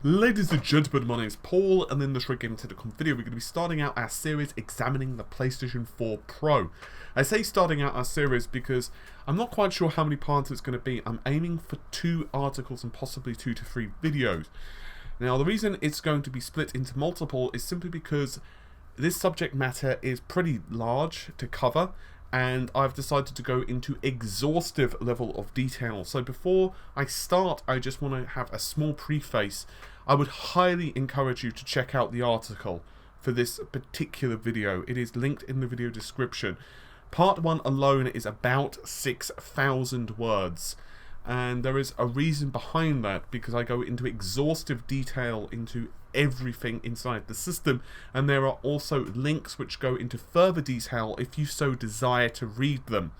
Ladies and gentlemen, my name is Paul, and in this Red Gaming Telecom video, we're going to be starting out our series examining the PlayStation 4 Pro. I say starting out our series because I'm not quite sure how many parts it's going to be. I'm aiming for 2 articles and possibly 2 to 3 videos. Now, the reason it's going to be split into multiple is simply because this subject matter is pretty large to cover, and I've decided to go into exhaustive level of detail. So before I start, I just want to have a small preface. I would highly encourage you to check out the article for this particular video. It is linked in the video description. Part 1 alone is about 6,000 words. And there is a reason behind that, because I go into exhaustive detail into everything inside the system, and there are also links which go into further detail if you so desire to read them.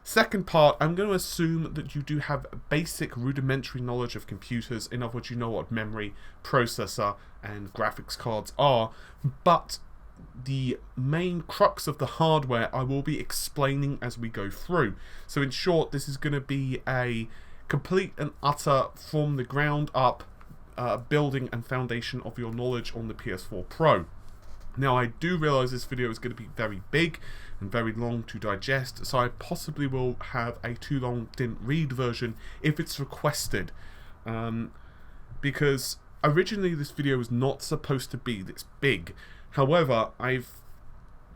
Second part, I'm going to assume that you do have basic rudimentary knowledge of computers. In other words, you know what memory, processor and graphics cards are, but the main crux of the hardware I will be explaining as we go through. So in short, this is going to be a complete and utter from the ground up building and foundation of your knowledge on the PS4 Pro. Now, I do realise this video is going to be very big and very long to digest, so I possibly will have a too long didn't read version if it's requested, because originally this video was not supposed to be this big. However, I've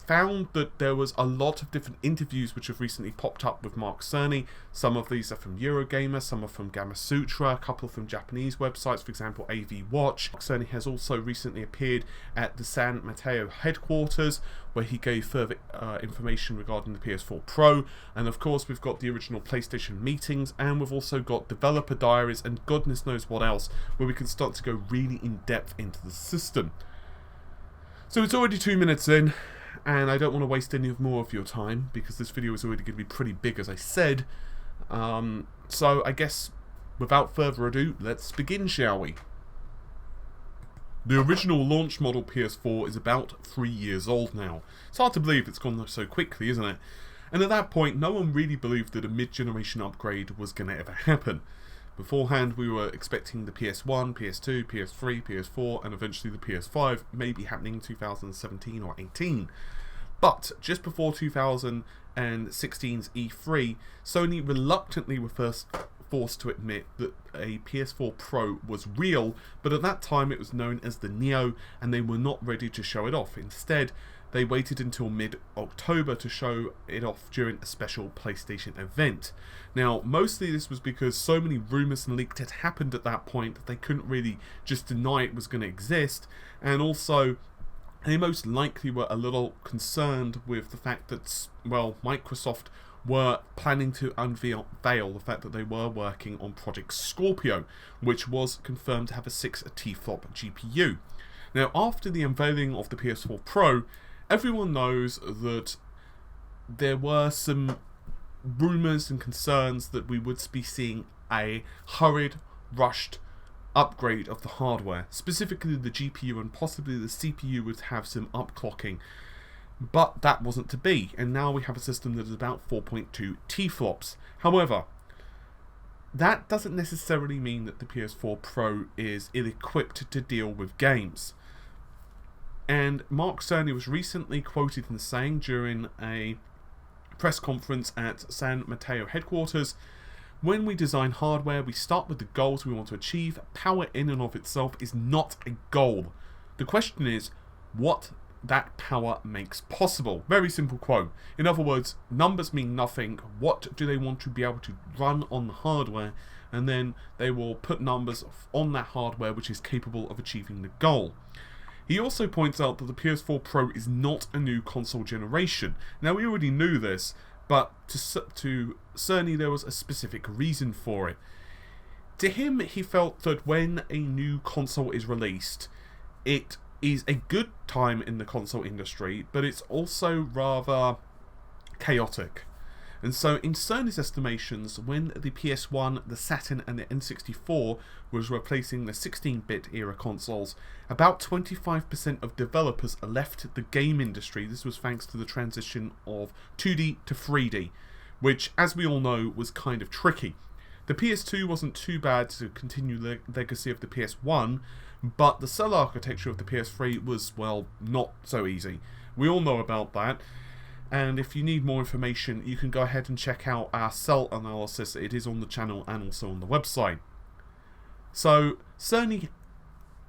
found that there was a lot of different interviews which have recently popped up with Mark Cerny. Some of these are from Eurogamer, some are from Gamma Sutra, a couple from Japanese websites, for example AV Watch. Mark Cerny has also recently appeared at the San Mateo headquarters, where he gave further information regarding the PS4 Pro, and of course we've got the original PlayStation meetings, and we've also got developer diaries and goodness knows what else, where we can start to go really in depth into the system. So it's already 2 minutes in, and I don't want to waste any more of your time, because this video is already going to be pretty big, as I said. So I guess, without further ado, let's begin, shall we? The original launch model PS4 is about 3 years old now. It's hard to believe it's gone so quickly, isn't it? And at that point, no one really believed that a mid-generation upgrade was going to ever happen. Beforehand, we were expecting the PS1, PS2, PS3, PS4, and eventually the PS5 maybe happening in 2017 or 18. But just before 2016's E3, Sony reluctantly were first forced to admit that a PS4 Pro was real, but at that time it was known as the Neo, and they were not ready to show it off. Instead, they waited until mid-October to show it off during a special PlayStation event. Now, mostly this was because so many rumours and leaks had happened at that point that they couldn't really just deny it was going to exist, and also they most likely were a little concerned with the fact that, well, Microsoft were planning to unveil the fact that they were working on Project Scorpio, which was confirmed to have a 6 TFlop GPU. Now, after the unveiling of the PS4 Pro, everyone knows that there were some rumours and concerns that we would be seeing a hurried, rushed upgrade of the hardware. Specifically the GPU and possibly the CPU would have some upclocking. But that wasn't to be, and now we have a system that is about 4.2 TFlops. However, that doesn't necessarily mean that the PS4 Pro is ill-equipped to deal with games. And Mark Cerny was recently quoted in saying during a press conference at San Mateo headquarters, "When we design hardware, we start with the goals we want to achieve. Power in and of itself is not a goal. The question is, what that power makes possible." Very simple quote. In other words, numbers mean nothing. What do they want to be able to run on the hardware? And then they will put numbers on that hardware which is capable of achieving the goal. He also points out that the PS4 Pro is not a new console generation. Now, we already knew this, but to Cerny there was a specific reason for it. To him, he felt that when a new console is released, it is a good time in the console industry, but it's also rather chaotic. And so in Sony's estimations, when the PS1, the Saturn and the N64 was replacing the 16-bit era consoles, about 25% of developers left the game industry. This was thanks to the transition of 2D to 3D, which, as we all know, was kind of tricky. The PS2 wasn't too bad to continue the legacy of the PS1, but the cell architecture of the PS3 was, well, not so easy. We all know about that, and if you need more information, you can go ahead and check out our cell analysis. It is on the channel and also on the website. So, Cerny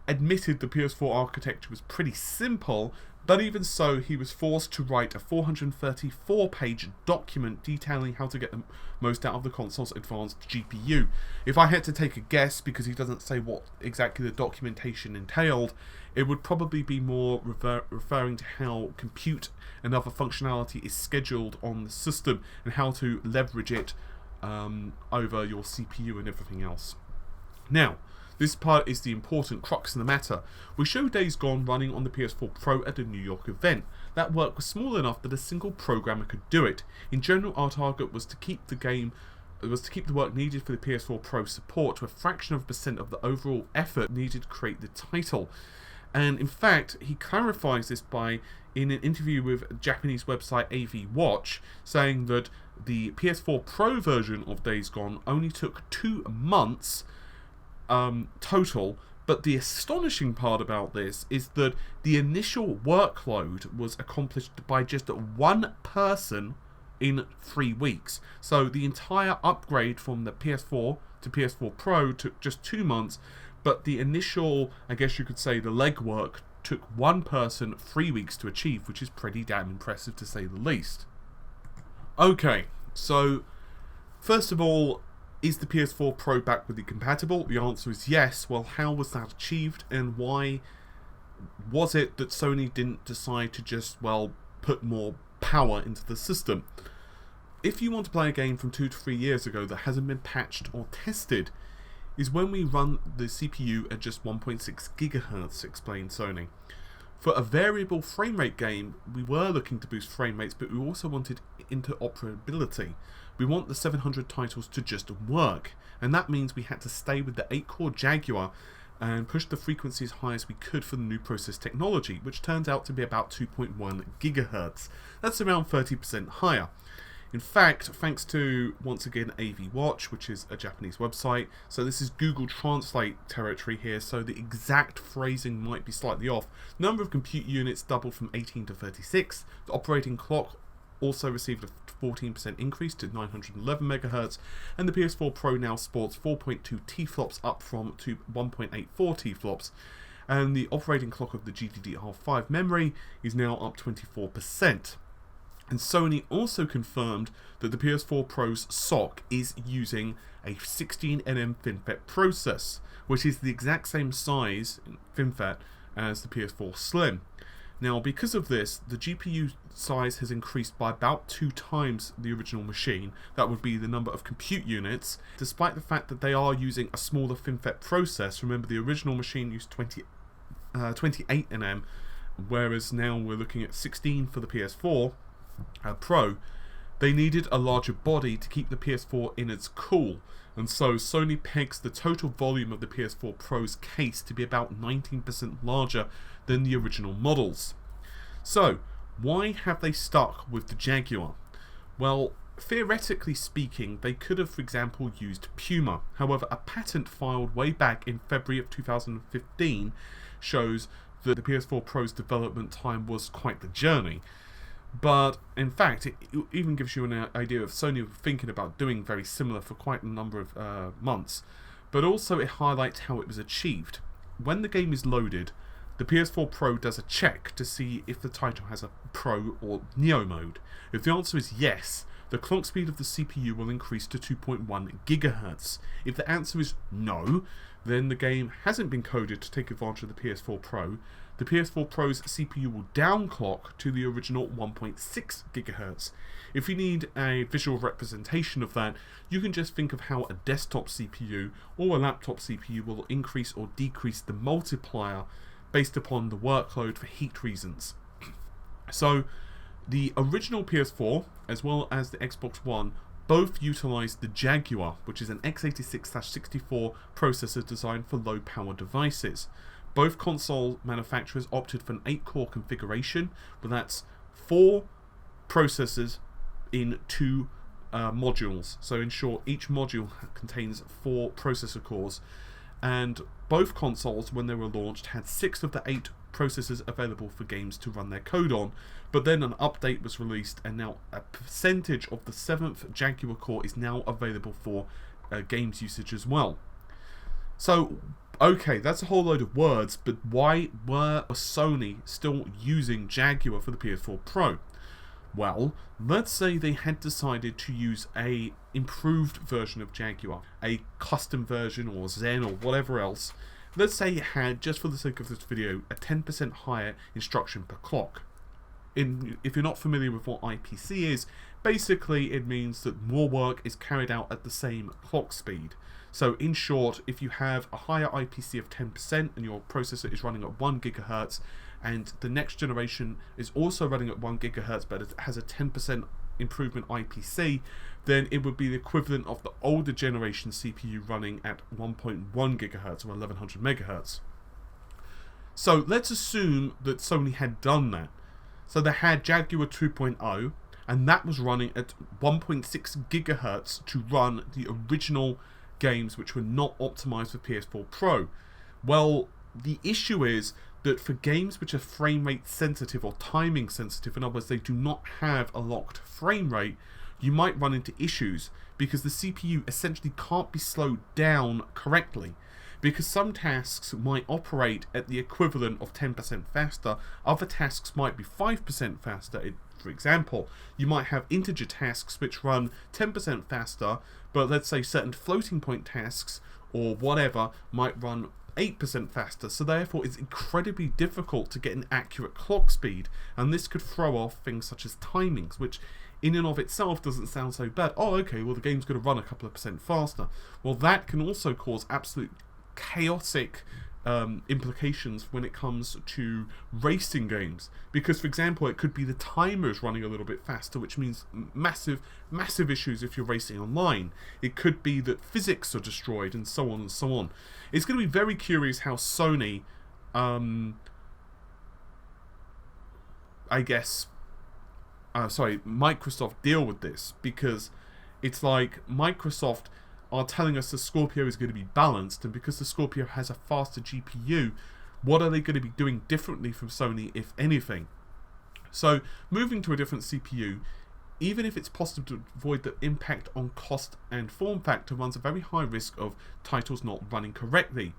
admitted the PS4 architecture was pretty simple, but even so, he was forced to write a 434-page document detailing how to get the most out of the console's advanced GPU. If I had to take a guess, because he doesn't say what exactly the documentation entailed, it would probably be more referring to how compute and other functionality is scheduled on the system and how to leverage it over your CPU and everything else. Now, this part is the important crux of the matter. We showed Days Gone running on the PS4 Pro at a New York event. That work was small enough that a single programmer could do it. In general, our target was to keep the work needed for the PS4 Pro support to a fraction of a percent of the overall effort needed to create the title. And in fact, he clarifies this in an interview with Japanese website AV Watch, saying that the PS4 Pro version of Days Gone only took 2 months total, but the astonishing part about this is that the initial workload was accomplished by just 1 person in 3 weeks. So the entire upgrade from the PS4 to PS4 Pro took just 2 months, but the initial, I guess you could say, the legwork took 1 person 3 weeks to achieve, which is pretty damn impressive to say the least. Okay, so first of all, is the PS4 Pro backwardly compatible? The answer is yes. Well, how was that achieved, and why was it that Sony didn't decide to just, well, put more power into the system? If you want to play a game from 2 to 3 years ago that hasn't been patched or tested, is when we run the CPU at just 1.6 GHz, explained Sony. For a variable frame rate game, we were looking to boost frame rates, but we also wanted interoperability. We want the 700 titles to just work, and that means we had to stay with the 8-core Jaguar and push the frequency as high as we could for the new process technology, which turns out to be about 2.1 GHz. That's around 30% higher. In fact, thanks to, once again, AV Watch, which is a Japanese website, so this is Google Translate territory here, so the exact phrasing might be slightly off. The number of compute units doubled from 18 to 36. The operating clock also received a 14% increase to 911 MHz, and the PS4 Pro now sports 4.2 TFlops up from 1.84 TFlops, and the operating clock of the GDDR5 memory is now up 24%. And Sony also confirmed that the PS4 Pro's SoC is using a 16nm FinFET process, which is the exact same size in FinFET as the PS4 Slim. Now, because of this, the GPU size has increased by about 2 times the original machine. That would be the number of compute units, despite the fact that they are using a smaller FinFET process. Remember, the original machine used 28nm, whereas now we're looking at 16 for the PS4 Pro. They needed a larger body to keep the PS4 in its cool, and so Sony pegs the total volume of the PS4 Pro's case to be about 19% larger than the original models. So, why have they stuck with the Jaguar? Well, theoretically speaking, they could have, for example, used Puma. However, a patent filed way back in February of 2015 shows that the PS4 Pro's development time was quite the journey. But, in fact, it even gives you an idea of Sony thinking about doing very similar for quite a number of months. But also it highlights how it was achieved. When the game is loaded, the PS4 Pro does a check to see if the title has a Pro or Neo mode. If the answer is yes, the clock speed of the CPU will increase to 2.1 GHz. If the answer is no, then the game hasn't been coded to take advantage of the PS4 Pro. The PS4 Pro's CPU will downclock to the original 1.6 GHz. If you need a visual representation of that, you can just think of how a desktop CPU or a laptop CPU will increase or decrease the multiplier based upon the workload for heat reasons. So, the original PS4, as well as the Xbox One, both utilize the Jaguar, which is an x86/64 processor designed for low-power devices. Both console manufacturers opted for an 8-core configuration, but that's 4 processors in 2 modules. So in short, each module contains 4 processor cores, and both consoles, when they were launched, had 6 of the 8 processors available for games to run their code on, but then an update was released, and now a percentage of the 7th Jaguar core is now available for games usage as well. So, okay, that's a whole load of words, but why were Sony still using Jaguar for the PS4 Pro? Well, let's say they had decided to use a improved version of Jaguar, a custom version or Zen or whatever else. Let's say it had, just for the sake of this video, a 10% higher instruction per clock. If you're not familiar with what IPC is, basically it means that more work is carried out at the same clock speed. So in short, if you have a higher IPC of 10% and your processor is running at 1 GHz, and the next generation is also running at 1 GHz but it has a 10% improvement IPC, then it would be the equivalent of the older generation CPU running at 1.1 GHz or 1100 MHz. So let's assume that Sony had done that. So they had Jaguar 2.0, and that was running at 1.6 GHz to run the original games which were not optimized for PS4 Pro. Well, the issue is that for games which are frame rate sensitive or timing sensitive, in other words, they do not have a locked frame rate, you might run into issues because the CPU essentially can't be slowed down correctly. Because some tasks might operate at the equivalent of 10% faster, other tasks might be 5% faster. For example, you might have integer tasks which run 10% faster, but let's say certain floating point tasks or whatever might run 8% faster, so therefore it's incredibly difficult to get an accurate clock speed, and this could throw off things such as timings, which in and of itself doesn't sound so bad. Oh, okay, well the game's going to run a couple of percent faster. Well, that can also cause absolute chaotic implications when it comes to racing games, because for example it could be the timers running a little bit faster, which means massive issues if you're racing online. It could be that physics are destroyed, and so on and so on. It's going to be very curious how Sony Microsoft deal with this, because it's like Microsoft are telling us the Scorpio is going to be balanced, and because the Scorpio has a faster GPU, what are they going to be doing differently from Sony, if anything? So, moving to a different CPU, even if it's possible to avoid the impact on cost and form factor, runs a very high risk of titles not running correctly.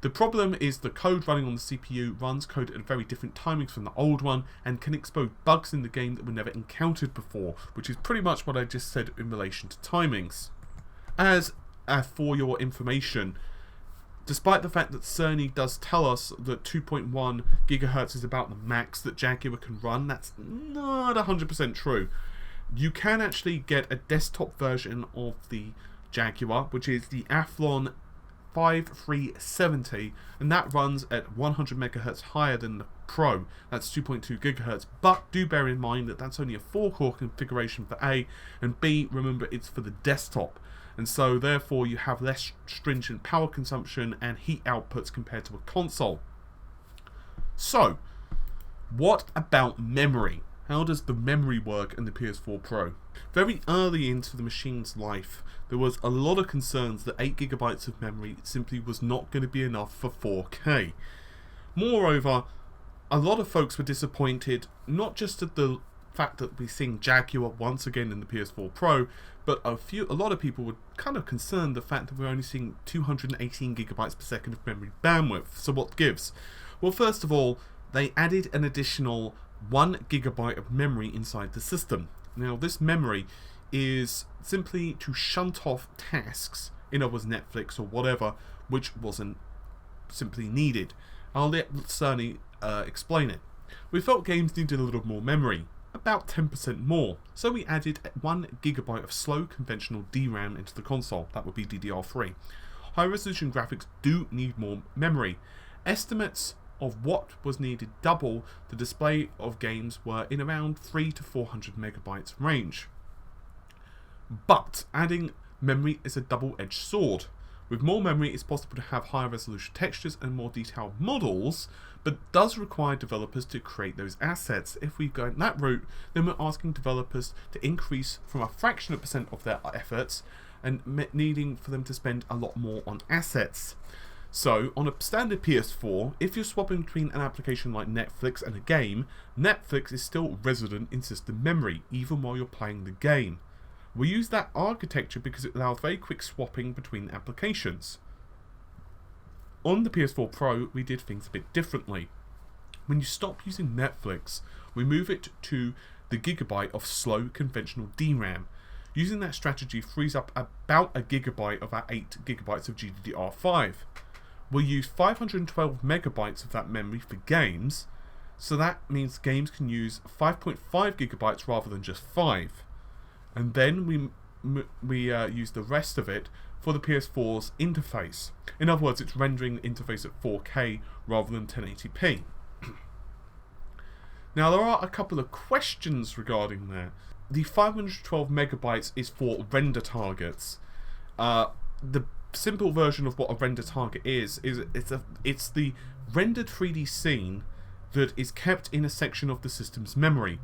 The problem is the code running on the CPU runs code at very different timings from the old one, and can expose bugs in the game that were never encountered before, which is pretty much what I just said in relation to timings. As for your information, despite the fact that Cerny does tell us that 2.1 GHz is about the max that Jaguar can run, that's not 100% true. You can actually get a desktop version of the Jaguar, which is the Athlon 5370, and that runs at 100 MHz higher than the Pro. That's 2.2 GHz, but do bear in mind that that's only a 4-core configuration for A, and B, remember, it's for the desktop. And so therefore you have less stringent power consumption and heat outputs compared to a console. So, what about memory? How does the memory work in the PS4 Pro? Very early into the machine's life, there was a lot of concerns that 8GB of memory simply was not going to be enough for 4K. Moreover, a lot of folks were disappointed, not just at the fact that we're seeing Jaguar once again in the PS4 Pro, but a lot of people were kind of concerned the fact that we're only seeing 218 GB per second of memory bandwidth. So what gives? Well, first of all, they added an additional 1 GB of memory inside the system. Now, this memory is simply to shunt off tasks, in other words Netflix or whatever, which wasn't simply needed. I'll let Cerny explain it. We felt games needed a little more memory, about 10% more, so we added 1 GB of slow conventional DRAM into the console. That would be DDR3. High resolution graphics do need more memory. Estimates of what was needed double the display of games were in around 300 to 400 megabytes range. But adding memory is a double-edged sword. With more memory, it's possible to have higher resolution textures and more detailed models, but it does require developers to create those assets. If we go that route, then we're asking developers to increase from a fraction of % of their efforts and needing for them to spend a lot more on assets. So, on a standard PS4, if you're swapping between an application like Netflix and a game, Netflix is still resident in system memory, even while you're playing the game. We use that architecture because it allows very quick swapping between applications. On the PS4 Pro, we did things a bit differently. When you stop using Netflix, we move it to the gigabyte of slow conventional DRAM. Using that strategy frees up about a gigabyte of our 8 gigabytes of GDDR5. We'll use 512 megabytes of that memory for games, so that means games can use 5.5 gigabytes rather than just 5. And then we use the rest of it for the PS4's interface. In other words, it's rendering the interface at 4K rather than 1080p. Now, there are a couple of questions regarding that. The 512 megabytes is for render targets. The simple version of what a render target is it's the rendered 3D scene that is kept in a section of the system's memory.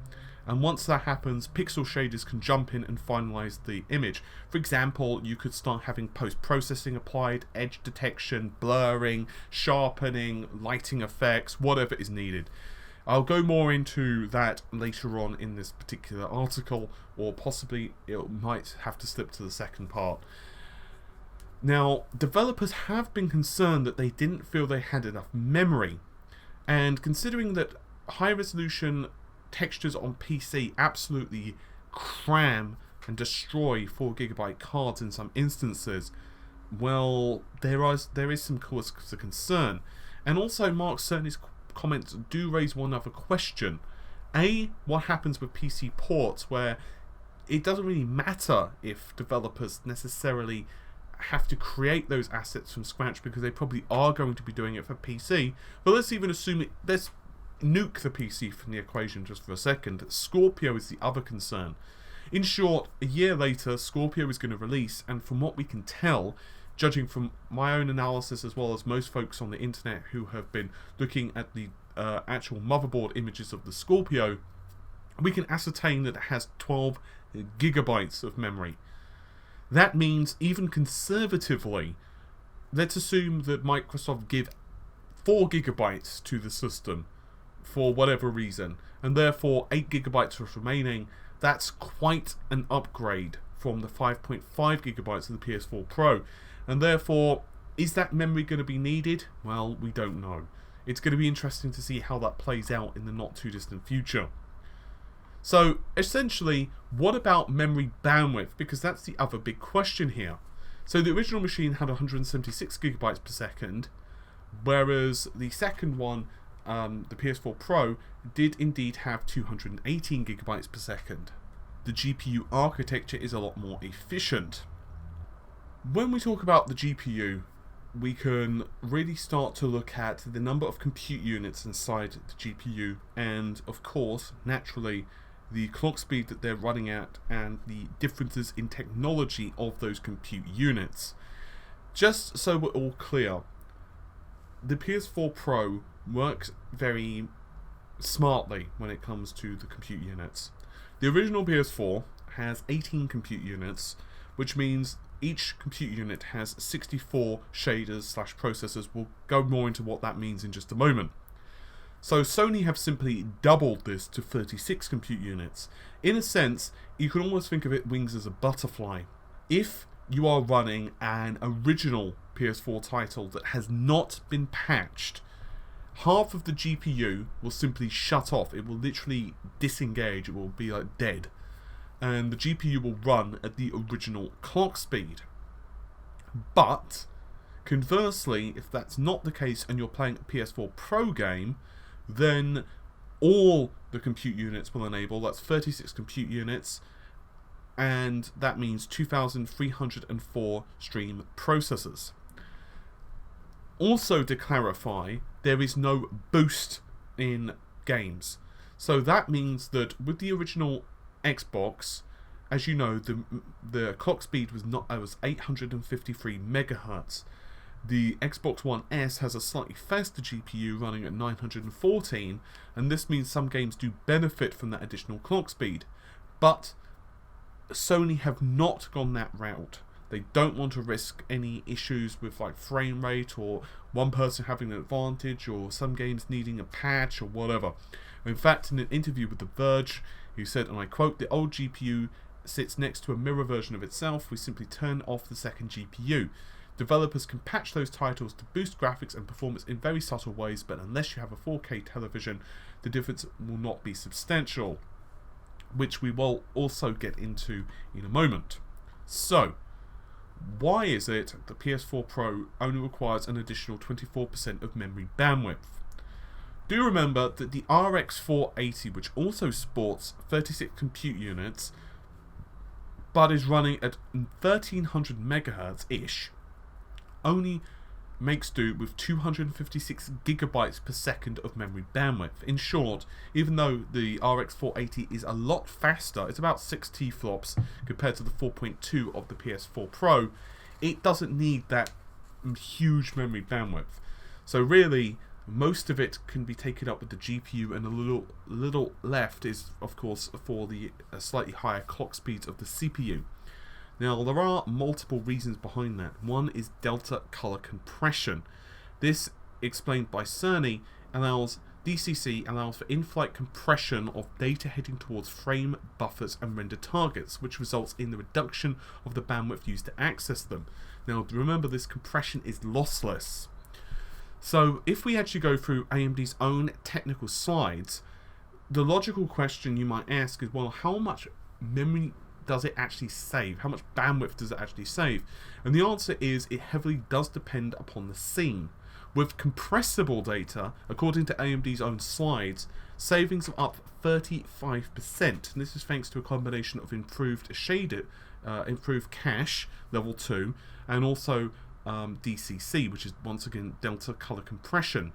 And once that happens, pixel shaders can jump in and finalize the image. For example, you could start having post-processing applied, edge detection, blurring, sharpening, lighting effects, whatever is needed. I'll go more into that later on in this particular article, or possibly it might have to slip to the second part. Now, developers have been concerned that they didn't feel they had enough memory, and considering that high-resolution textures on PC absolutely cram and destroy 4GB cards in some instances, well, there is some cause for concern. And also, Mark Cerny's comments do raise one other question. What happens with PC ports, where it doesn't really matter if developers necessarily have to create those assets from scratch, because they probably are going to be doing it for PC. But let's even assume let's nuke the PC from the equation just for a second. Scorpio is the other concern. In short, a year later, Scorpio is going to release, and from what we can tell, judging from my own analysis as well as most folks on the internet who have been looking at the actual motherboard images of the Scorpio, we can ascertain that it has 12 gigabytes of memory. That means, even conservatively, let's assume that Microsoft give 4 gigabytes to the system for whatever reason, and therefore 8 gigabytes are remaining. That's quite an upgrade from the 5.5 gigabytes of the PS4 Pro, and therefore, is that memory going to be needed? Well, we don't know. It's going to be interesting to see how that plays out in the not too distant future. So, essentially, what about memory bandwidth? Because that's the other big question here. So the original machine had 176 gigabytes per second, whereas the second one, the PS4 Pro, did indeed have 218 gigabytes per second. The GPU architecture is a lot more efficient. When we talk about the GPU, we can really start to look at the number of compute units inside the GPU, and of course, naturally, the clock speed that they're running at and the differences in technology of those compute units. Just so we're all clear, the PS4 Pro works very smartly when it comes to the compute units. The original PS4 has 18 compute units, which means each compute unit has 64 shaders/processors. We'll go more into what that means in just a moment. So Sony have simply doubled this to 36 compute units. In a sense, you can almost think of it wings as a butterfly. If you are running an original PS4 title that has not been patched, half of the GPU will simply shut off. It will literally disengage. It will be like dead. And the GPU will run at the original clock speed. But, conversely, if that's not the case and you're playing a PS4 Pro game, then all the compute units will enable. That's 36 compute units, and that means 2,304 stream processors. Also, to clarify, there is no boost in games. So that means that with the original Xbox, as you know, the clock speed was 853 megahertz. The Xbox One S has a slightly faster GPU running at 914, and this means some games do benefit from that additional clock speed. But Sony have not gone that route. They don't want to risk any issues with like frame rate or one person having an advantage or some games needing a patch or whatever. In fact, in an interview with The Verge, he said, and I quote, "The old GPU sits next to a mirror version of itself. We simply turn off the second GPU. Developers can patch those titles to boost graphics and performance in very subtle ways, but unless you have a 4K television, the difference will not be substantial," which we will also get into in a moment. So, why is it the PS4 Pro only requires an additional 24% of memory bandwidth? Do remember that the RX 480, which also sports 36 compute units, but is running at 1300 megahertz-ish, only makes do with 256 gigabytes per second of memory bandwidth. In short, even though the RX 480 is a lot faster, it's about 6 TFlops compared to the 4.2 of the PS4 Pro, it doesn't need that huge memory bandwidth. So really, most of it can be taken up with the GPU, and a little left is, of course, for the slightly higher clock speeds of the CPU. Now, there are multiple reasons behind that. One is delta color compression. This, explained by Cerny, DCC allows for in-flight compression of data heading towards frame buffers and render targets, which results in the reduction of the bandwidth used to access them. Now, remember, this compression is lossless. So, if we actually go through AMD's own technical slides, the logical question you might ask is, well, how much memory does it actually save? How much bandwidth does it actually save? And the answer is it heavily does depend upon the scene. With compressible data, according to AMD's own slides, savings are up 35%. And this is thanks to a combination of improved cache, level 2, and also DCC, which is once again delta color compression.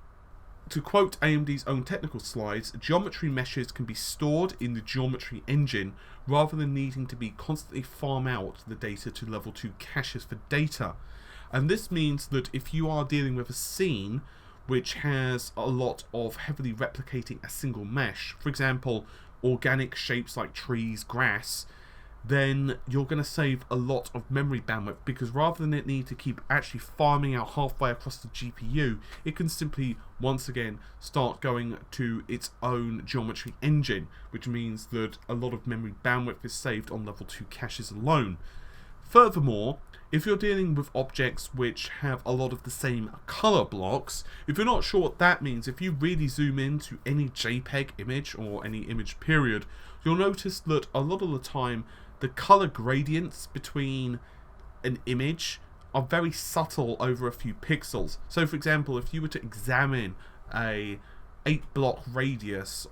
To quote AMD's own technical slides, geometry meshes can be stored in the geometry engine rather than needing to be constantly farm out the data to level 2 caches for data. And this means that if you are dealing with a scene which has a lot of heavily replicating a single mesh, for example, organic shapes like trees, grass, then you're going to save a lot of memory bandwidth, because rather than it need to keep actually farming out halfway across the GPU, it can simply once again start going to its own geometry engine, which means that a lot of memory bandwidth is saved on level 2 caches alone. Furthermore, if you're dealing with objects which have a lot of the same color blocks, if you're not sure what that means, if you really zoom into any JPEG image or any image period, you'll notice that a lot of the time the color gradients between an image are very subtle over a few pixels. So for example, if you were to examine a 8-block radius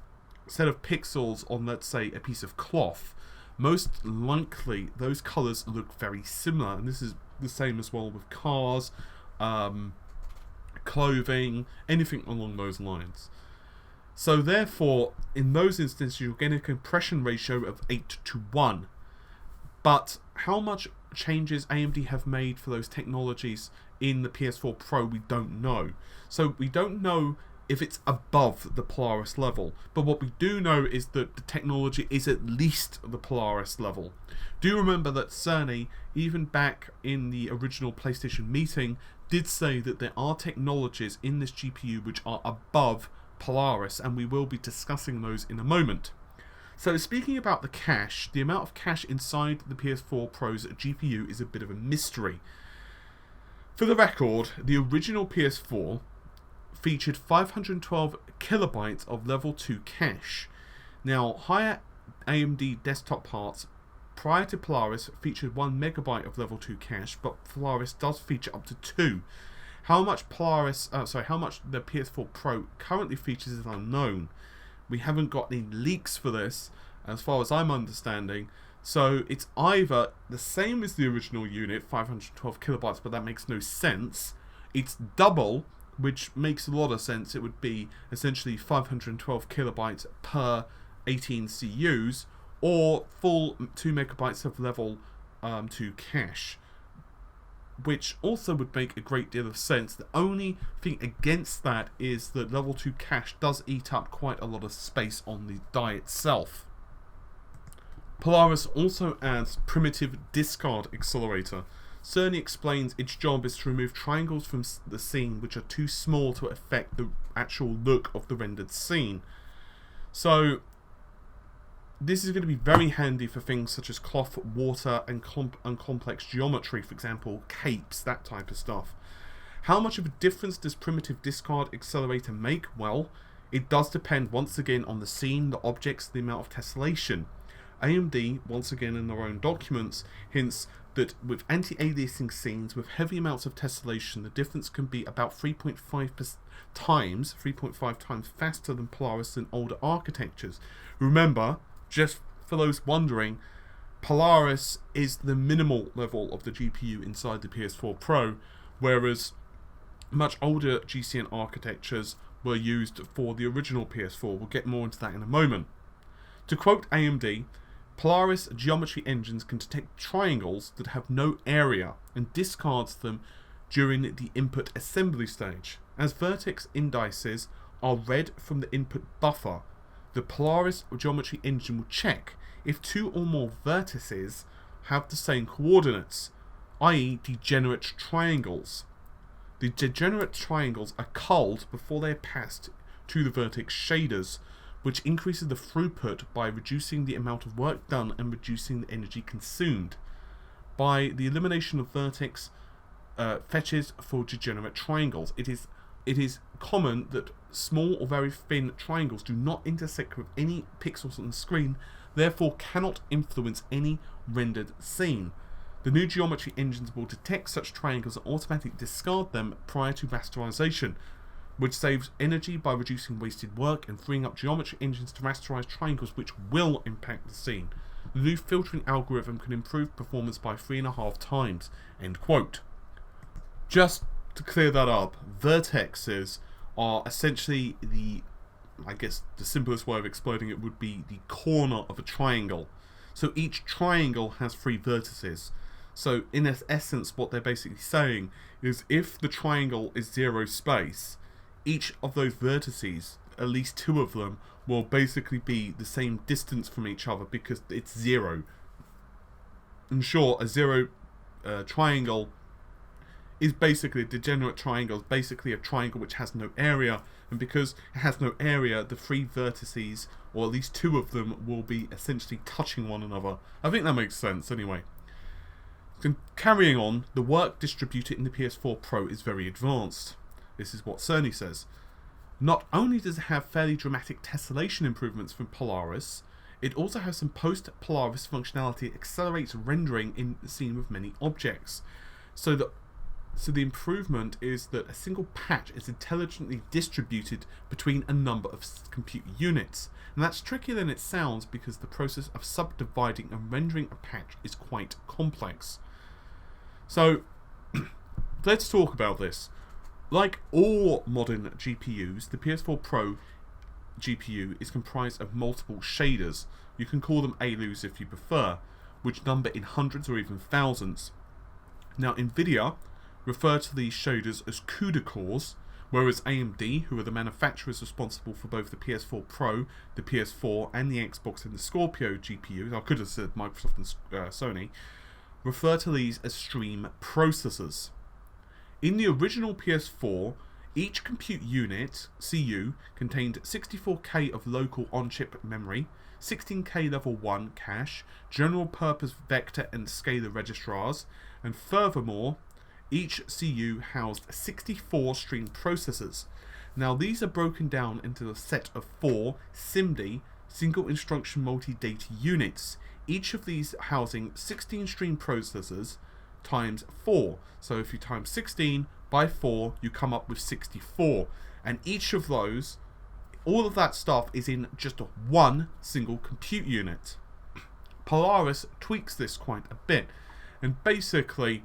set of pixels on, let's say, a piece of cloth, most likely those colors look very similar. And this is the same as well with cars, clothing, anything along those lines. So therefore, in those instances, you'll get a compression ratio of 8:1. But how much changes AMD have made for those technologies in the PS4 Pro, we don't know. So we don't know if it's above the Polaris level. But what we do know is that the technology is at least the Polaris level. Do remember that Cerny, even back in the original PlayStation meeting, did say that there are technologies in this GPU which are above Polaris, and we will be discussing those in a moment. So speaking about the cache, the amount of cache inside the PS4 Pro's GPU is a bit of a mystery. For the record, the original PS4 featured 512 kilobytes of level 2 cache. Now, higher AMD desktop parts prior to Polaris featured 1 megabyte of level 2 cache, but Polaris does feature up to 2. How much the PS4 Pro currently features is unknown. We haven't got any leaks for this, as far as I'm understanding. So it's either the same as the original unit, 512 kilobytes, but that makes no sense. It's double, which makes a lot of sense. It would be essentially 512 kilobytes per 18 CUs, or full 2 megabytes of level 2 cache, which also would make a great deal of sense. The only thing against that is that level 2 cache does eat up quite a lot of space on the die itself. Polaris also adds primitive discard accelerator. Cerny explains its job is to remove triangles from the scene which are too small to affect the actual look of the rendered scene. So this is going to be very handy for things such as cloth, water, and complex geometry, for example, capes, that type of stuff. How much of a difference does primitive discard accelerator make? Well, it does depend once again on the scene, the objects, the amount of tessellation. AMD, once again in their own documents, hints that with anti-aliasing scenes with heavy amounts of tessellation, the difference can be about 3.5 times faster than Polaris in older architectures. Remember, just for those wondering, Polaris is the minimal level of the GPU inside the PS4 Pro, whereas much older GCN architectures were used for the original PS4. We'll get more into that in a moment. To quote AMD, Polaris geometry engines can detect triangles that have no area and discards them during the input assembly stage. As vertex indices are read from the input buffer, the Polaris geometry engine will check if 2 or more vertices have the same coordinates, i.e. degenerate triangles. The degenerate triangles are culled before they are passed to the vertex shaders, which increases the throughput by reducing the amount of work done and reducing the energy consumed. By the elimination of vertex fetches for degenerate triangles, it is common that small or very thin triangles do not intersect with any pixels on the screen, therefore cannot influence any rendered scene. The new geometry engines will detect such triangles and automatically discard them prior to rasterization, which saves energy by reducing wasted work and freeing up geometry engines to rasterize triangles which will impact the scene. The new filtering algorithm can improve performance by 3.5 times. End quote. Just to clear that up, vertexes are essentially I guess the simplest way of explaining it would be the corner of a triangle. So each triangle has 3 vertices. So in essence, what they're basically saying is if the triangle is 0 space, each of those vertices, at least 2 of them, will basically be the same distance from each other because it's 0. In short, a 0 triangle is basically a degenerate triangle, is basically a triangle which has no area, and because it has no area, the 3 vertices, or at least 2 of them, will be essentially touching one another. I think that makes sense anyway. Carrying on, the work distributed in the PS4 Pro is very advanced. This is what Cerny says. Not only does it have fairly dramatic tessellation improvements from Polaris, it also has some post-Polaris functionality that accelerates rendering in the scene with many objects. So the improvement is that a single patch is intelligently distributed between a number of compute units. And that's trickier than it sounds because the process of subdividing and rendering a patch is quite complex. So, let's talk about this. Like all modern GPUs, the PS4 Pro GPU is comprised of multiple shaders. You can call them ALUs if you prefer, which number in hundreds or even thousands. Now, Nvidia refer to these shaders as CUDA cores, whereas AMD, who are the manufacturers responsible for both the PS4 Pro, the PS4, and the Xbox and the Scorpio GPUs, I could have said Microsoft and Sony, refer to these as stream processors. In the original PS4, each compute unit, CU, contained 64K of local on-chip memory, 16K level 1 cache, general purpose vector and scalar registrars, and furthermore, each CU housed 64 stream processors. Now these are broken down into a set of 4 SIMD, single instruction multi-data units, each of these housing 16 stream processors times 4. So if you times 16 by 4, you come up with 64. And each of those, all of that stuff is in just one single compute unit. Polaris tweaks this quite a bit. And basically,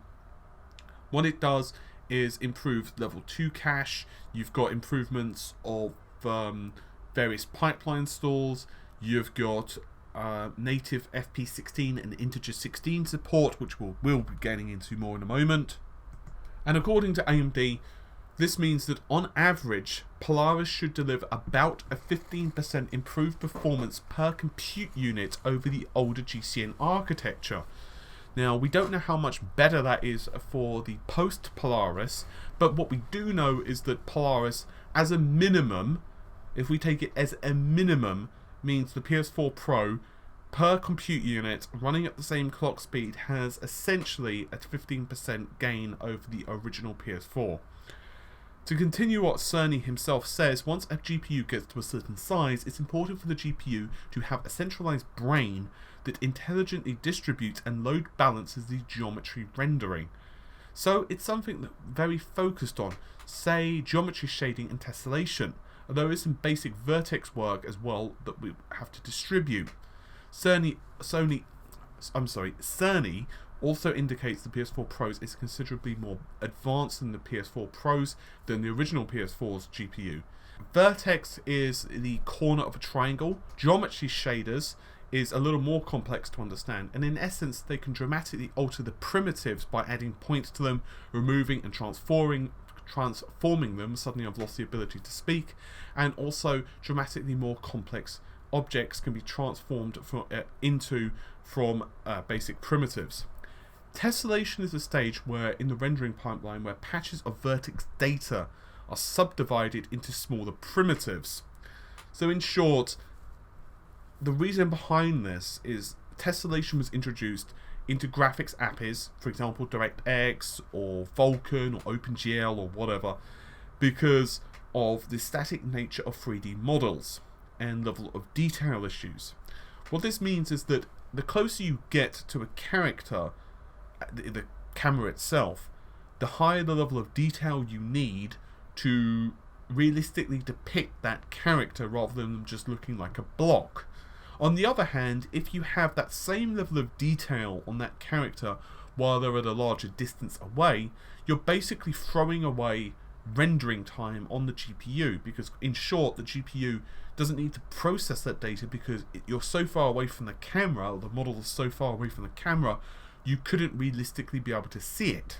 what it does is improve level 2 cache. You've got improvements of various pipeline stalls. You've got native FP16 and integer 16 support, which we'll be getting into more in a moment. And according to AMD, this means that on average, Polaris should deliver about a 15% improved performance per compute unit over the older GCN architecture. Now, we don't know how much better that is for the post-Polaris, but what we do know is that Polaris, as a minimum, if we take it as a minimum, means the PS4 Pro per compute unit running at the same clock speed has essentially a 15% gain over the original PS4. To continue what Cerny himself says, once a GPU gets to a certain size, it's important for the GPU to have a centralized brain that intelligently distributes and load balances the geometry rendering. So it's something that very focused on, say, geometry shading and tessellation, although there is some basic vertex work as well that we have to distribute. Cerny also indicates the PS4 Pros is considerably more advanced than the PS4 Pros than the original PS4's GPU. Vertex is the corner of a triangle. Geometry shaders is a little more complex to understand, and in essence they can dramatically alter the primitives by adding points to them, removing and transforming them. Suddenly I've lost the ability to speak. And also dramatically more complex objects can be transformed from basic primitives. Tessellation is a stage where, in the rendering pipeline, where patches of vertex data are subdivided into smaller primitives. So in short, the reason behind this is tessellation was introduced into graphics APIs, for example DirectX or Vulkan or OpenGL or whatever, because of the static nature of 3D models and level of detail issues. What this means is that the closer you get to a character, the camera itself, the higher the level of detail you need to realistically depict that character rather than them just looking like a block. On the other hand, if you have that same level of detail on that character while they're at a larger distance away, you're basically throwing away rendering time on the GPU, because in short the GPU doesn't need to process that data because you're so far away from the camera, or the model is so far away from the camera, you couldn't realistically be able to see it.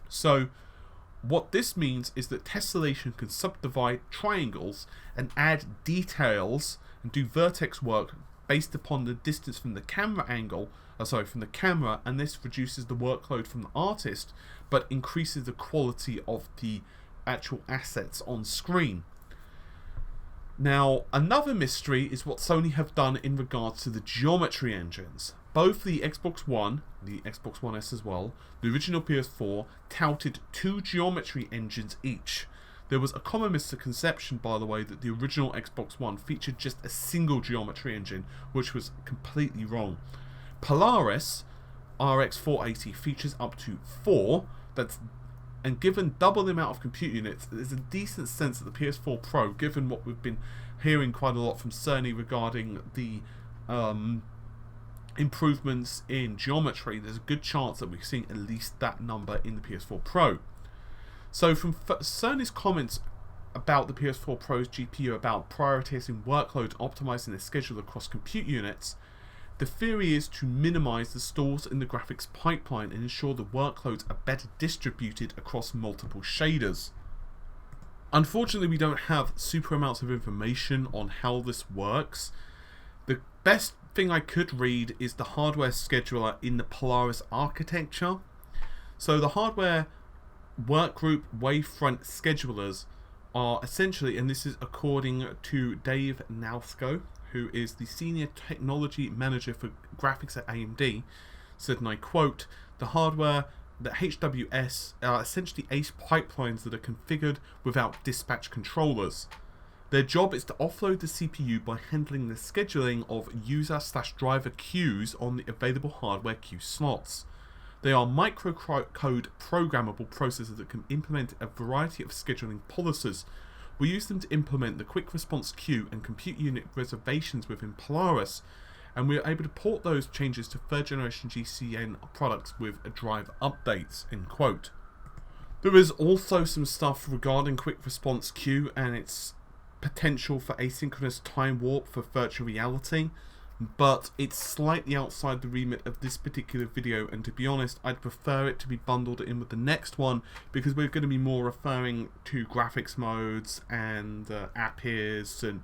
So what this means is that tessellation can subdivide triangles and add details and do vertex work based upon the distance from the camera and this reduces the workload from the artist but increases the quality of the actual assets on screen. Now, another mystery is what Sony have done in regards to the geometry engines. Both the Xbox One, the Xbox One S as well, the original PS4 touted 2 geometry engines each. There was a common misconception, by the way, that the original Xbox One featured just a single geometry engine, which was completely wrong. Polaris RX 480 features up to 4, and given double the amount of compute units, there's a decent sense that the PS4 Pro, given what we've been hearing quite a lot from Cerny regarding the improvements in geometry, there's a good chance that we're seeing at least that number in the PS4 Pro. So from Cerny's comments about the PS4 Pro's GPU about prioritizing workload, optimizing the schedule across compute units, the theory is to minimize the stalls in the graphics pipeline and ensure the workloads are better distributed across multiple shaders. Unfortunately, we don't have super amounts of information on how this works. The best thing I could read is the hardware scheduler in the Polaris architecture. So the hardware workgroup wavefront schedulers are essentially, and this is according to Dave Nalsko, who is the Senior Technology Manager for Graphics at AMD, said, and I quote, "The hardware, the HWS, are essentially ACE pipelines that are configured without dispatch controllers. Their job is to offload the CPU by handling the scheduling of user/driver queues on the available hardware queue slots. They are microcode programmable processors that can implement a variety of scheduling policies. We use them to implement the quick response queue and compute unit reservations within Polaris, and we are able to port those changes to third generation GCN products with drive updates." End quote. There is also some stuff regarding quick response queue and its potential for asynchronous time warp for virtual reality, but it's slightly outside the remit of this particular video, and to be honest, I'd prefer it to be bundled in with the next one, because we're going to be more referring to graphics modes and app ears and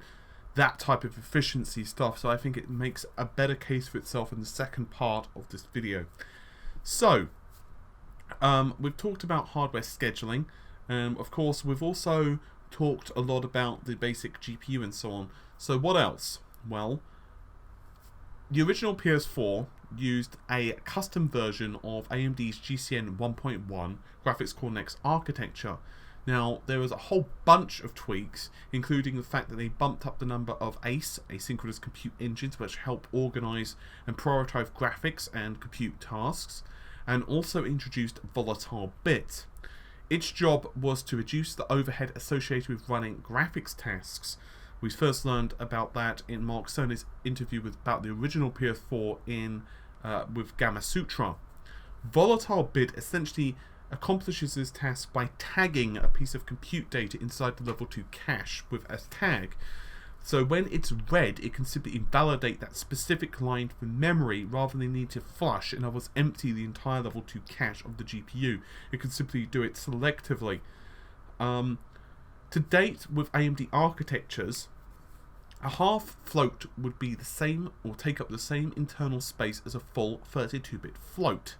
that type of efficiency stuff, so I think it makes a better case for itself in the second part of this video. So, we've talked about hardware scheduling. Of course, we've also talked a lot about the basic GPU and so on. So what else? Well, the original PS4 used a custom version of AMD's GCN 1.1 graphics core next architecture. Now, there was a whole bunch of tweaks, including the fact that they bumped up the number of ACE, asynchronous compute engines, which help organize and prioritize graphics and compute tasks, and also introduced volatile bit. Its job was to reduce the overhead associated with running graphics tasks. We first learned about that in Mark Cerny's interview about the original PS4 with Gamma Sutra. Volatile bit essentially accomplishes this task by tagging a piece of compute data inside the level 2 cache with a tag. So when it's read, it can simply invalidate that specific line from memory rather than need to flush, in other words, empty the entire level 2 cache of the GPU. It can simply do it selectively. To date, with AMD architectures, a half float would be the same or take up the same internal space as a full 32-bit float.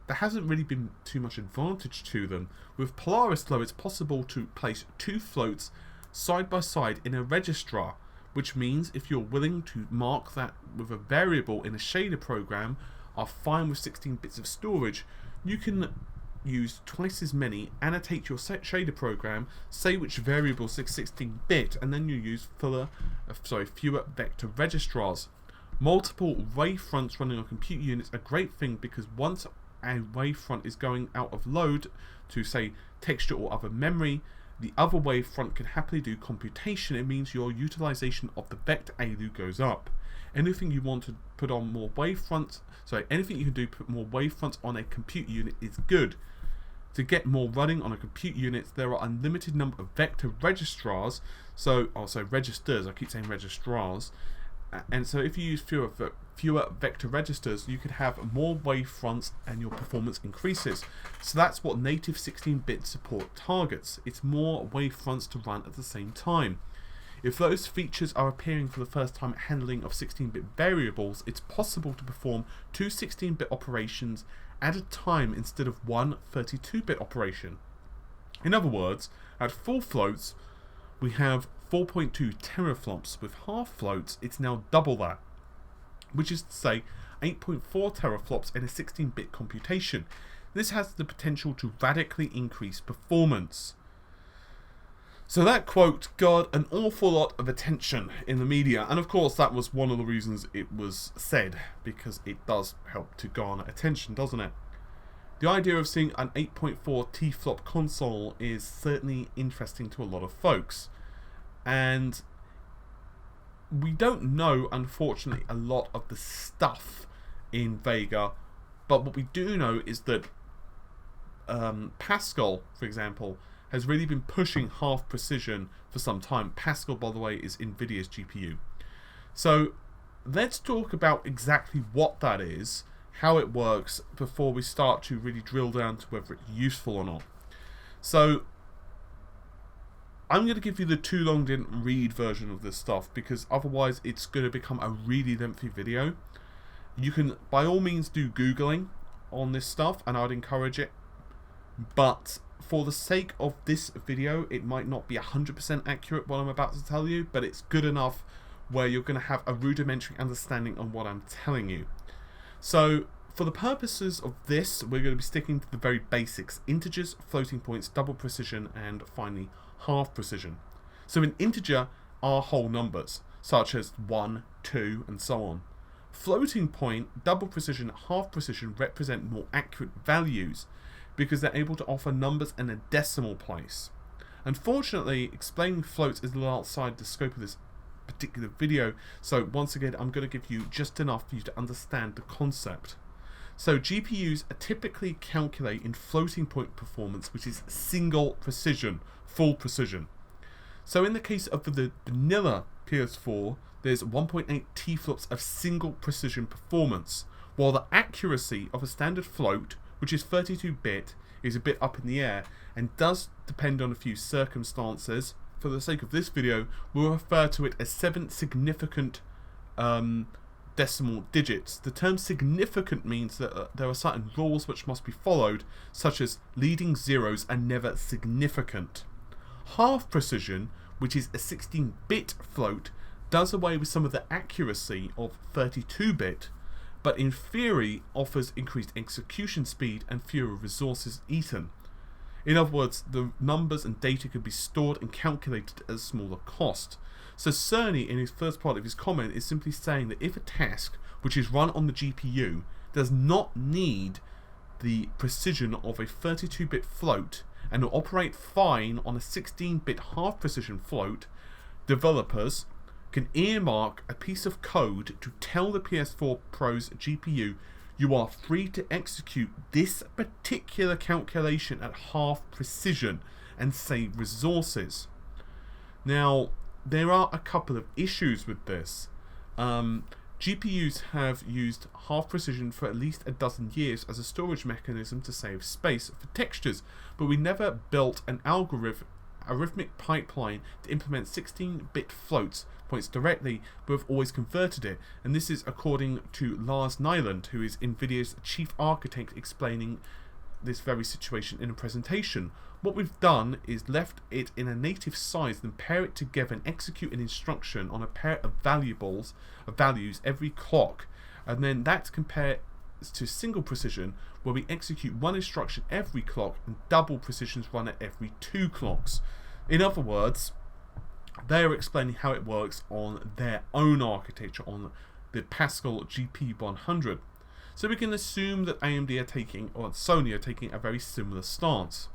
There hasn't really been too much advantage to them. With Polaris, though, it's possible to place two floats side by side in a registrar, which means if you're willing to mark that with a variable in a shader program are fine with 16 bits of storage, you can use twice as many, annotate your shader program, say which variable is 16-bit, and then you use fewer vector registrars. Multiple wavefronts running on compute units are a great thing, because once a wavefront is going out of load to, say, texture or other memory, the other wavefront can happily do computation. It means your utilization of the vector ALU goes up. Anything you want to put on more wavefronts, anything you can do to put more wavefronts on a compute unit is good. To get more running on a compute unit, there are unlimited number of vector registrars. Registers. I keep saying registrars. And so if you use fewer vector registers, you could have more wavefronts and your performance increases. So that's what native 16-bit support targets. It's more wavefronts to run at the same time. If those features are appearing for the first time at handling of 16-bit variables, it's possible to perform two 16-bit operations at a time instead of one 32-bit operation. In other words, at full floats, we have 4.2 teraflops. With half floats, it's now double that, which is to say 8.4 teraflops in a 16-bit computation. This has the potential to radically increase performance. So that quote got an awful lot of attention in the media, and of course that was one of the reasons it was said, because it does help to garner attention, doesn't it? The idea of seeing an 8.4 TFlop console is certainly interesting to a lot of folks. And we don't know, unfortunately, a lot of the stuff in Vega, but what we do know is that Pascal, for example, has really been pushing half precision for some time. Pascal, by the way, is Nvidia's GPU. So let's talk about exactly what that is, how it works, before we start to really drill down to whether it's useful or not. So I'm going to give you the too long didn't read version of this stuff, because otherwise it's going to become a really lengthy video. You can by all means do Googling on this stuff, and I'd encourage it, but for the sake of this video, it might not be 100% accurate what I'm about to tell you, but it's good enough where you're going to have a rudimentary understanding on what I'm telling you. So for the purposes of this, we're going to be sticking to the very basics: integers, floating points, double precision, and finally half precision. So an integer are whole numbers, such as 1, 2, and so on. Floating point, double precision, half precision represent more accurate values, because they're able to offer numbers in a decimal place. Unfortunately, explaining floats is a little outside the scope of this particular video, so once again I'm going to give you just enough for you to understand the concept. So GPUs typically calculate in floating point performance, which is single precision, full precision. So in the case of the vanilla PS4, there's 1.8 TFlops of single precision performance, while the accuracy of a standard float, which is 32-bit, is a bit up in the air and does depend on a few circumstances. For the sake of this video, we'll refer to it as 7 significant decimal digits. The term significant means that there are certain rules which must be followed, such as leading zeros are never significant. Half precision, which is a 16-bit float, does away with some of the accuracy of 32-bit, but in theory offers increased execution speed and fewer resources eaten. In other words, the numbers and data could be stored and calculated at a smaller cost. So Cerny, in his first part of his comment, is simply saying that if a task which is run on the GPU does not need the precision of a 32-bit float and will operate fine on a 16-bit half-precision float, developers can earmark a piece of code to tell the PS4 Pro's GPU you are free to execute this particular calculation at half precision and save resources. Now, there are a couple of issues with this. GPUs have used half precision for at least a dozen years as a storage mechanism to save space for textures, but we never built an arithmetic pipeline to implement 16-bit floats points directly, but have always converted it, and this is according to Lars Nyland, who is Nvidia's chief architect, explaining this very situation in a presentation. What we've done is left it in a native size, then pair it together and execute an instruction on a pair of values every clock, and then that compares to single precision, where we execute one instruction every clock and double precisions run at every 2 clocks. In other words, they are explaining how it works on their own architecture, on the Pascal GP100. So we can assume that AMD are taking, or Sony are taking, a very similar stance.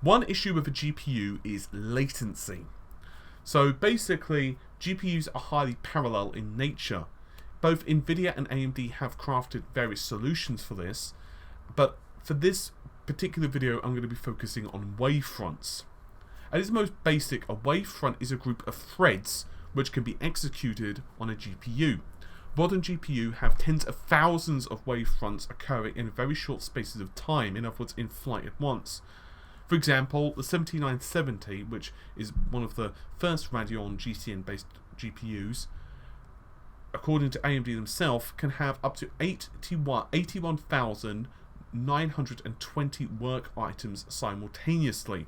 One issue with a GPU is latency. So basically, GPUs are highly parallel in nature. Both Nvidia and AMD have crafted various solutions for this, but for this particular video I'm going to be focusing on wavefronts. At its most basic, a wavefront is a group of threads which can be executed on a GPU. Modern GPU have tens of thousands of wavefronts occurring in very short spaces of time, in other words, in flight at once. For example, the 7970, which is one of the first Radeon GCN-based GPUs, according to AMD themselves, can have up to 81,920 work items simultaneously.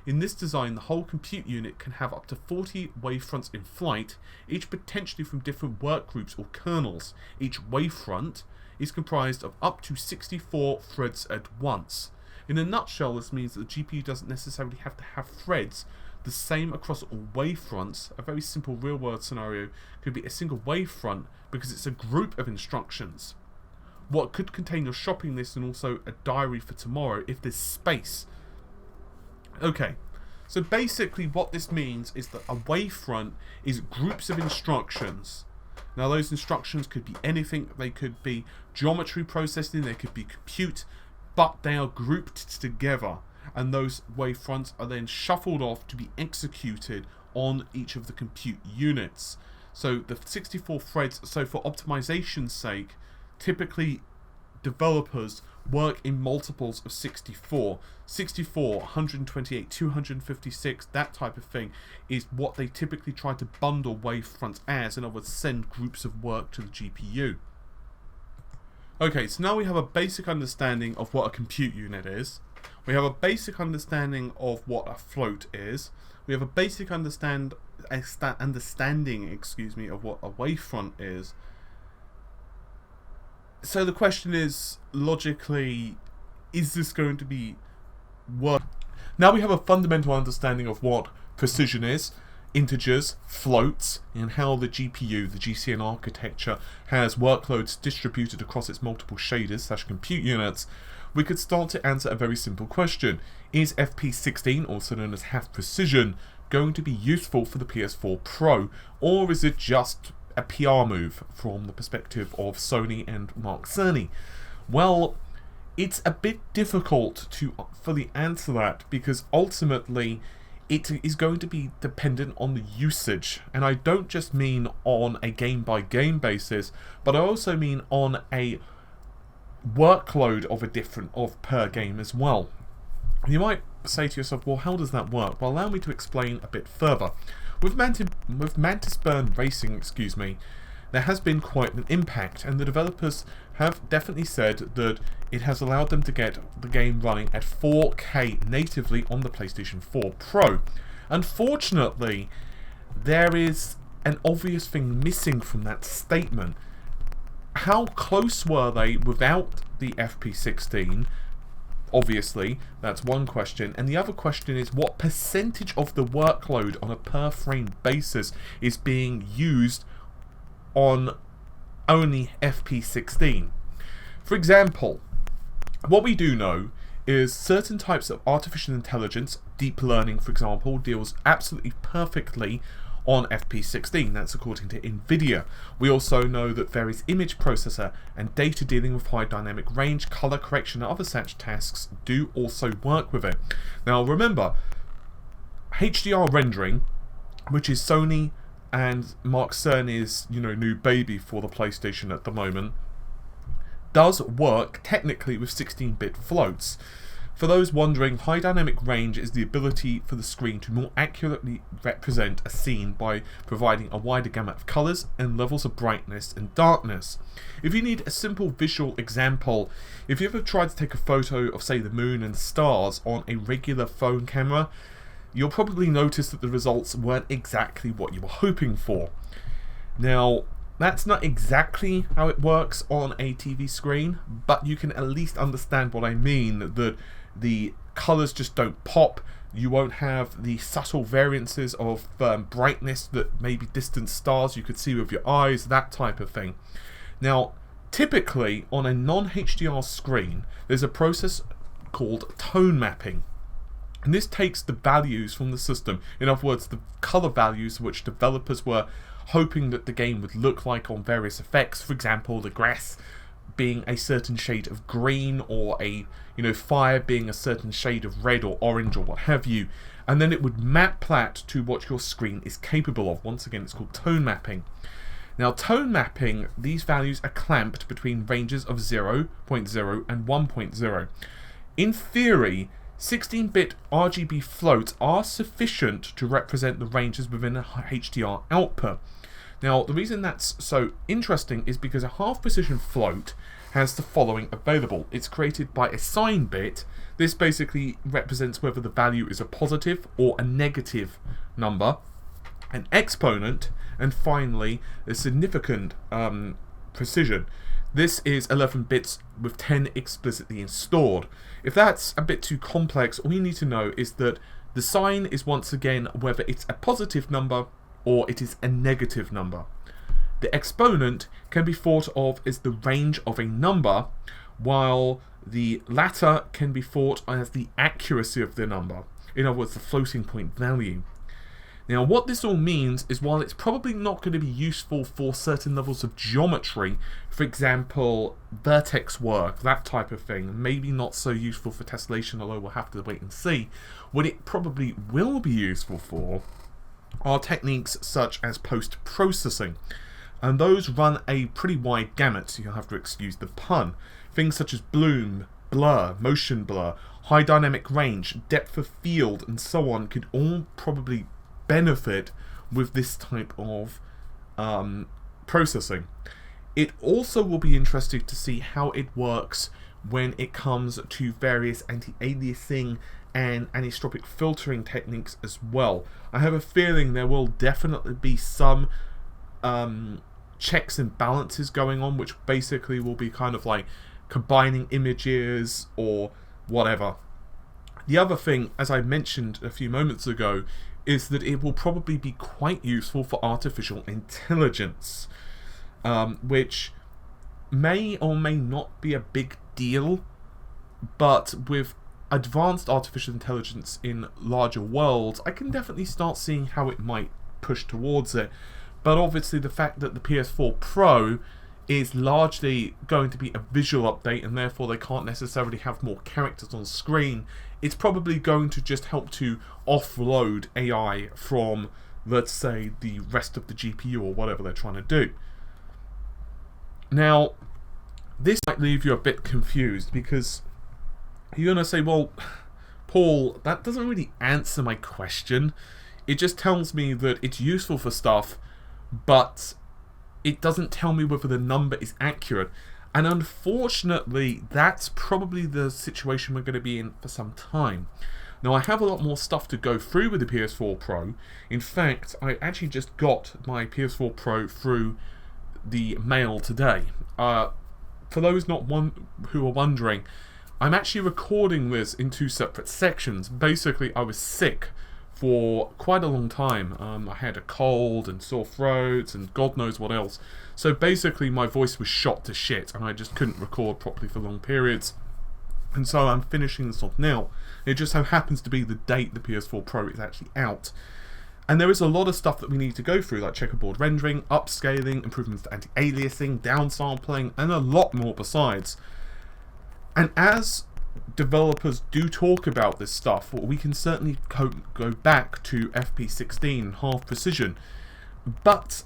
In this design, the whole compute unit can have up to 40 wavefronts in flight, each potentially from different work groups or kernels. Each wavefront is comprised of up to 64 threads at once. In a nutshell, this means that the GPU doesn't necessarily have to have threads the same across all wavefronts. A very simple real-world scenario could be a single wavefront because it's a group of instructions. What could contain your shopping list and also a diary for tomorrow if there's space. Okay, so basically what this means is that a wavefront is groups of instructions. Now those instructions could be anything. They could be geometry processing, they could be compute, but they are grouped together, and those wavefronts are then shuffled off to be executed on each of the compute units. So the 64 threads, so for optimization's sake, typically developers work in multiples of 64. 64, 128, 256, that type of thing is what they typically try to bundle wavefronts as, in other words, send groups of work to the GPU. Okay, so now we have a basic understanding of what a compute unit is. We have a basic understanding of what a float is. We have a basic understanding of what a wavefront is. So the question is, logically, is this going to be work? Now we have a fundamental understanding of what precision is, integers, floats, and how the GPU, the GCN architecture, has workloads distributed across its multiple shaders / compute units. We could start to answer a very simple question. Is FP16, also known as half precision, going to be useful for the PS4 Pro, or is it just a PR move from the perspective of Sony and Mark Cerny? Well, it's a bit difficult to fully answer that, because ultimately it is going to be dependent on the usage, and I don't just mean on a game-by-game basis, but I also mean on a workload of per game as well. You might say to yourself, well, how does that work? Well, allow me to explain a bit further. With Mantis Burn Racing, there has been quite an impact, and the developers have definitely said that it has allowed them to get the game running at 4K natively on the PlayStation 4 Pro. Unfortunately, there is an obvious thing missing from that statement. How close were they without the FP16? Obviously, that's one question. And the other question is, what percentage of the workload on a per frame basis is being used on only FP16? For example, what we do know is certain types of artificial intelligence, deep learning for example, deals absolutely perfectly on FP16. That's according to Nvidia. We also know that various image processor and data dealing with high dynamic range, color correction and other such tasks do also work with it. Now remember, HDR rendering, which is Sony and Mark Cerny's new baby for the PlayStation at the moment, does work technically with 16-bit floats. For those wondering, high dynamic range is the ability for the screen to more accurately represent a scene by providing a wider gamut of colours and levels of brightness and darkness. If you need a simple visual example, if you ever tried to take a photo of, say, the moon and stars on a regular phone camera, you'll probably notice that the results weren't exactly what you were hoping for. Now, that's not exactly how it works on a TV screen, but you can at least understand what I mean, that the colours just don't pop. You won't have the subtle variances of brightness that maybe distant stars you could see with your eyes, that type of thing. Now, typically on a non-HDR screen, there's a process called tone mapping. And this takes the values from the system, in other words, the colour values which developers were hoping that the game would look like on various effects. For example, the grass being a certain shade of green, or a fire being a certain shade of red or orange or what have you, and then it would map that to what your screen is capable of. Once again, it's called tone mapping. Now, tone mapping, these values are clamped between ranges of 0.0 and 1.0. In theory, 16-bit RGB floats are sufficient to represent the ranges within a HDR output. Now, the reason that's so interesting is because a half-precision float has the following available. It's created by a sign bit. This basically represents whether the value is a positive or a negative number, an exponent, and finally a significant precision. This is 11 bits with 10 explicitly installed. If that's a bit too complex, all you need to know is that the sign is once again whether it's a positive number or it is a negative number. The exponent can be thought of as the range of a number, while the latter can be thought as the accuracy of the number, in other words, the floating point value. Now, what this all means is, while it's probably not going to be useful for certain levels of geometry, for example, vertex work, that type of thing, maybe not so useful for tessellation, although we'll have to wait and see, what it probably will be useful for are techniques such as post-processing. And those run a pretty wide gamut, so you'll have to excuse the pun. Things such as bloom, blur, motion blur, high dynamic range, depth of field, and so on could all probably benefit with this type of processing. It also will be interesting to see how it works when it comes to various anti-aliasing and anisotropic filtering techniques as well. I have a feeling there will definitely be some checks and balances going on, which basically will be kind of like combining images or whatever. The other thing, as I mentioned a few moments ago, is that it will probably be quite useful for artificial intelligence, which may or may not be a big deal, but with advanced artificial intelligence in larger worlds, I can definitely start seeing how it might push towards it. But obviously the fact that the PS4 Pro is largely going to be a visual update, and therefore they can't necessarily have more characters on screen. It's probably going to just help to offload AI from, let's say, the rest of the GPU or whatever they're trying to do. Now, this might leave you a bit confused, because you're going to say, well, Paul, that doesn't really answer my question. It just tells me that it's useful for stuff, but it doesn't tell me whether the number is accurate. And unfortunately, that's probably the situation we're going to be in for some time. Now, I have a lot more stuff to go through with the PS4 Pro. In fact, I actually just got my PS4 Pro through the mail today. For those who are wondering, I'm actually recording this in 2 separate sections. Basically, I was sick for quite a long time. I had a cold and sore throats and God knows what else. So basically my voice was shot to shit and I just couldn't record properly for long periods. And so I'm finishing this off now. It just so happens to be the date the PS4 Pro is actually out. And there is a lot of stuff that we need to go through, like checkerboard rendering, upscaling, improvements to anti-aliasing, downsampling, and a lot more besides. And as developers do talk about this stuff, we can certainly go back to FP16 half precision. But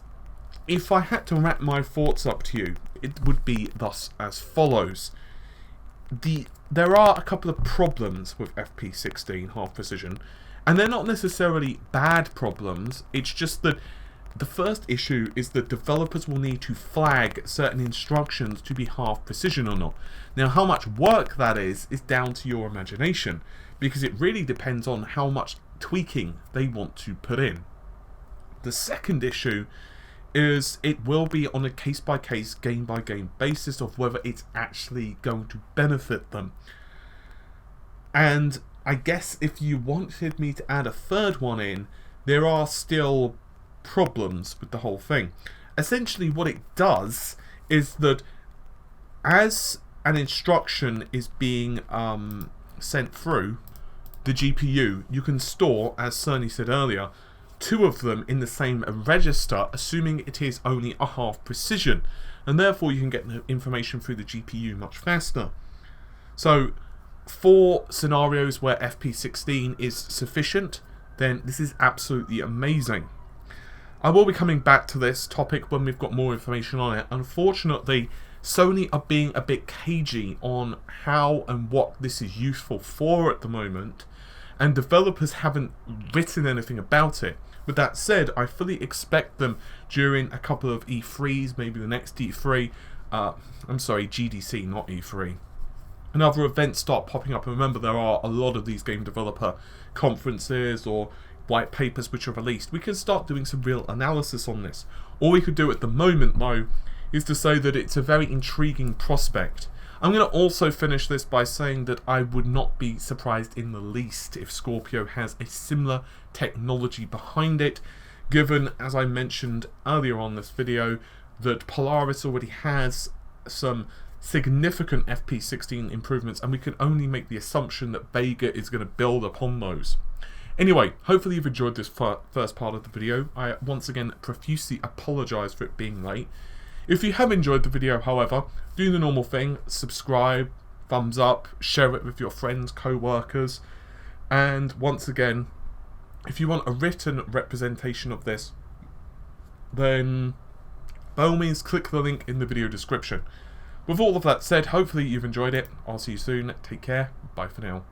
if I had to wrap my thoughts up to you, it would be thus as follows. There are a couple of problems with FP16 half precision, and they're not necessarily bad problems. It's just that the first issue is that developers will need to flag certain instructions to be half precision or not. Now, how much work that is down to your imagination, because it really depends on how much tweaking they want to put in. The second issue is it will be on a case-by-case, game-by-game basis of whether it's actually going to benefit them. And I guess if you wanted me to add a third one in, there are still problems with the whole thing. Essentially what it does is that as an instruction is being sent through the GPU, you can store, as Cerny said earlier, 2 of them in the same register, assuming it is only a half precision, and therefore you can get the information through the GPU much faster. So for scenarios where FP16 is sufficient, then this is absolutely amazing. I will be coming back to this topic when we've got more information on it. Unfortunately, Sony are being a bit cagey on how and what this is useful for at the moment, and developers haven't written anything about it. With that said, I fully expect them during a couple of E3s, maybe the next E3, I'm sorry, GDC, not E3, and other events start popping up. And remember, there are a lot of these game developer conferences or white papers which are released. We can start doing some real analysis on this. All we could do at the moment, though, is to say that it's a very intriguing prospect. I'm going to also finish this by saying that I would not be surprised in the least if Scorpio has a similar technology behind it, given, as I mentioned earlier on this video, that Polaris already has some significant FP16 improvements, and we can only make the assumption that Vega is going to build upon those. Anyway, hopefully you've enjoyed this first part of the video. I once again profusely apologise for it being late. If you have enjoyed the video, however, do the normal thing: subscribe, thumbs up, share it with your friends, co-workers, and once again, if you want a written representation of this, then by all means click the link in the video description. With all of that said, hopefully you've enjoyed it. I'll see you soon. Take care. Bye for now.